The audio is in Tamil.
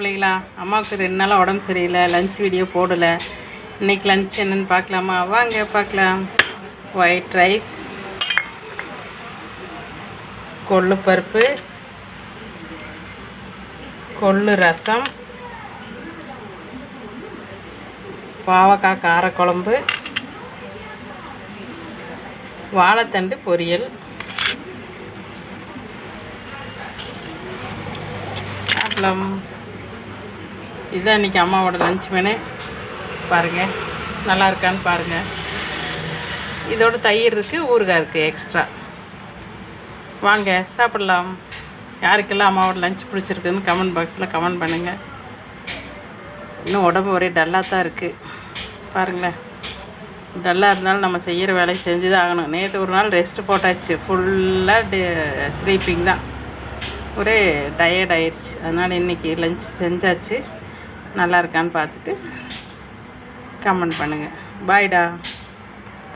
பிள்ளைங்களா, அம்மாவுக்கு 2 நாளாக உடம்பு சரியில்லை, லஞ்ச் வீடியோ போடலை. இன்றைக்கி லஞ்ச் என்னென்னு பார்க்கலாமா? வாங்க பார்க்கலாம். ஒயிட் ரைஸ், கொள்ளு பருப்பு, கொள்ளு ரசம், பாவக்காய் காரக்குழம்பு, வாழைத்தண்டு பொரியல். அப்புறம் இதுதான் இன்றைக்கி அம்மாவோட லஞ்ச் மெனு. பாருங்கள், நல்லா இருக்கான்னு பாருங்கள். இதோட தயிர் இருக்குது, ஊறுகாய் இருக்குது எக்ஸ்ட்ரா. வாங்க சாப்பிட்லாம். யாருக்கெல்லாம் அம்மாவோட லஞ்ச் பிடிச்சிருக்குதுன்னு கமெண்ட் பாக்ஸில் கமெண்ட் பண்ணுங்கள். இன்னும் உடம்பு ஒரே டல்லாக தான் இருக்குது பாருங்களேன். டல்லாக இருந்தாலும் நம்ம செய்கிற வேலையை செஞ்சு தான் ஆகணும். நேற்று ஒரு நாள் ரெஸ்ட்டு போட்டாச்சு, ஃபுல்லாக ஸ்லீப்பிங் தான், ஒரே டயர்ட் ஆயிடுச்சு. அதனால் இன்றைக்கி லஞ்ச் செஞ்சாச்சு. நல்லா இருக்கான்னு பார்த்துட்டு கமெண்ட் பண்ணுங்கள். பாய்டா.